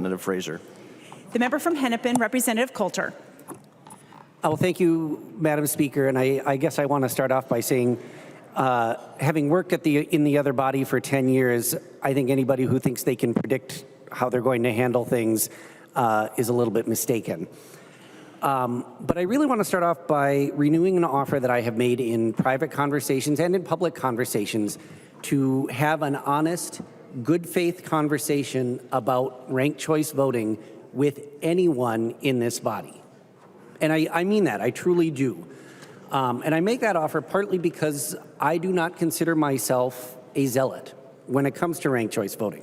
Representative Fraser. The member from Hennepin, Representative Coulter. Oh, thank you, Madam Speaker. And I guess I want to start off by saying, having worked in the other body for 10 years, I think anybody who thinks they can predict how they're going to handle things is a little bit mistaken. But I really want to start off by renewing an offer that I have made in private conversations and in public conversations to have an honest, good faith conversation about ranked choice voting with anyone in this body. And I mean that, I truly do. And I make that offer partly because I do not consider myself a zealot when it comes to ranked choice voting.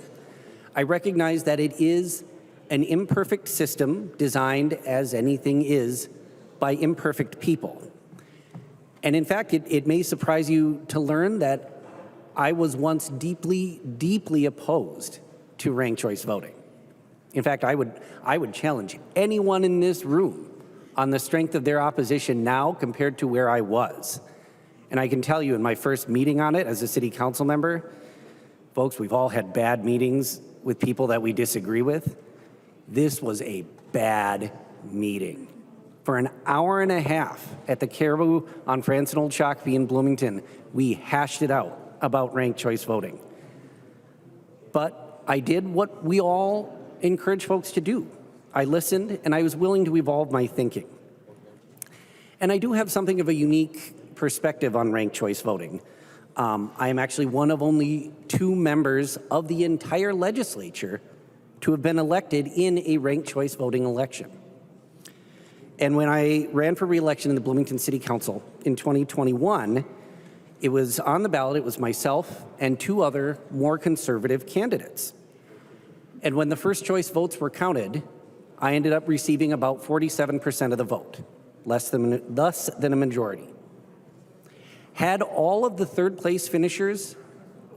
I recognize that it is an imperfect system designed, as anything is, by imperfect people. And in fact, it may surprise you to learn that I was once deeply, deeply opposed to ranked choice voting. In fact, I would challenge anyone in this room on the strength of their opposition now compared to where I was. And I can tell you in my first meeting on it as a city council member, folks, we've all had bad meetings with people that we disagree with. This was a bad meeting. For an hour and a half at the Caribou on France and Old Shakopee in Bloomington, we hashed it out about ranked choice voting. But I did what we all encourage folks to do. I listened and I was willing to evolve my thinking. And I do have something of a unique perspective on ranked choice voting. I am actually one of only 2 members of the entire legislature to have been elected in a ranked choice voting election. And when I ran for re-election in the Bloomington City Council in 2021, it was on the ballot, it was myself and 2 other more conservative candidates. And when the first choice votes were counted, I ended up receiving about 47% of the vote, less than a majority. Had all of the third place finishers,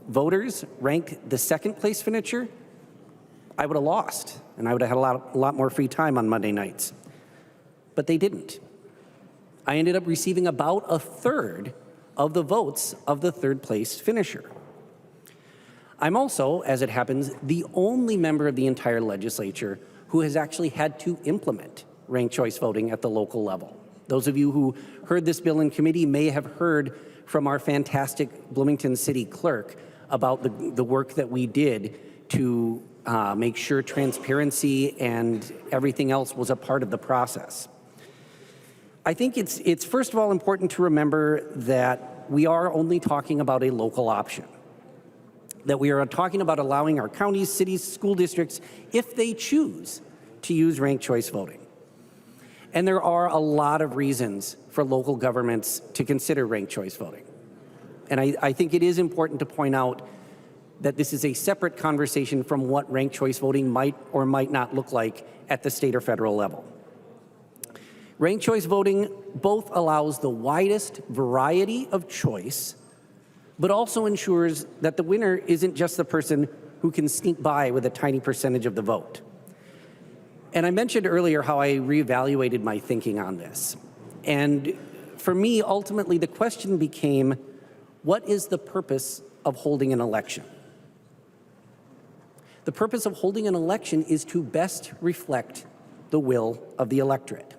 voters, ranked the second place finisher, I would have lost, and I would have had a lot more free time on Monday nights. But they didn't. I ended up receiving about 1/3 of the votes of the third place finisher. I'm also, as it happens, the only member of the entire legislature who has actually had to implement ranked choice voting at the local level. Those of you who heard this bill in committee may have heard from our fantastic Bloomington City Clerk about the work that we did to make sure transparency and everything else was a part of the process. I think it's first of all important to remember that we are only talking about a local option, that we are talking about allowing our counties, cities, school districts, if they choose to use ranked choice voting. And there are a lot of reasons for local governments to consider ranked choice voting. And I think it is important to point out that this is a separate conversation from what ranked choice voting might or might not look like at the state or federal level. Ranked choice voting both allows the widest variety of choice, but also ensures that the winner isn't just the person who can sneak by with a tiny percentage of the vote. And I mentioned earlier how I reevaluated my thinking on this. And for me, ultimately, the question became, what is the purpose of holding an election? The purpose of holding an election is to best reflect the will of the electorate.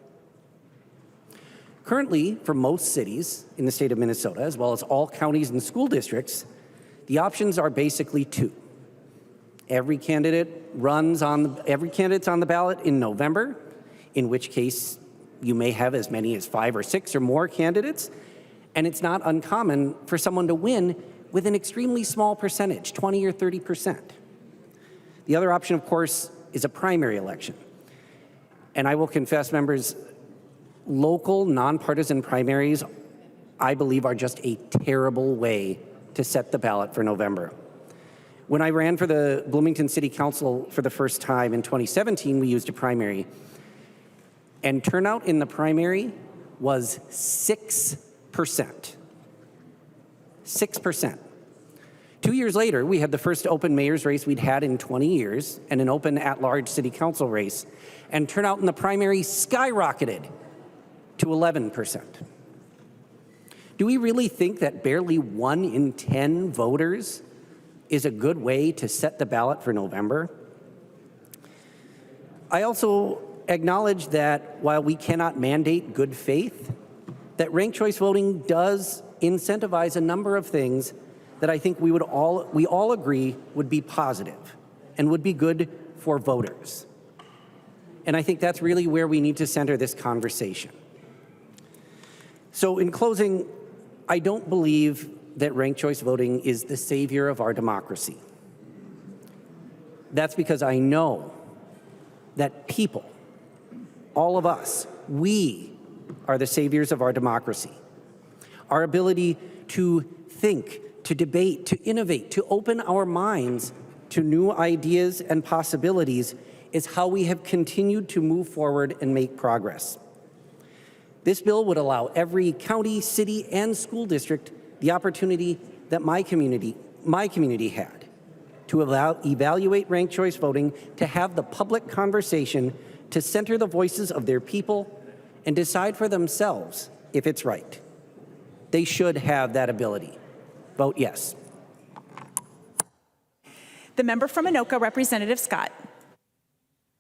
Currently, for most cities in the state of Minnesota, as well as all counties and school districts, the options are basically 2. Every candidate's on the ballot in November, in which case you may have as many as 5 or 6 or more candidates, and it's not uncommon for someone to win with an extremely small percentage, 20 or 30%. The other option, of course, is a primary election. And I will confess, members, local nonpartisan primaries, I believe, are just a terrible way to set the ballot for November. When I ran for the Bloomington City Council for the first time in 2017, we used a primary. And turnout in the primary was 6%. 6%. 2 years later, we had the first open mayor's race we'd had in 20 years and an open at-large city council race. And turnout in the primary skyrocketed to 11%. Do we really think that barely 1 in 10 voters is a good way to set the ballot for November? I also acknowledge that while we cannot mandate good faith, that ranked choice voting does incentivize a number of things that I think we all agree would be positive and would be good for voters. And I think that's really where we need to center this conversation. So in closing, I don't believe that ranked choice voting is the savior of our democracy. That's because I know that people, all of us, we are the saviors of our democracy. Our ability to think, to debate, to innovate, to open our minds to new ideas and possibilities is how we have continued to move forward and make progress. This bill would allow every county, city, and school district the opportunity that my community had to evaluate ranked choice voting, to have the public conversation, to center the voices of their people, and decide for themselves if it's right. They should have that ability. Vote yes. The member from Anoka, Representative Scott.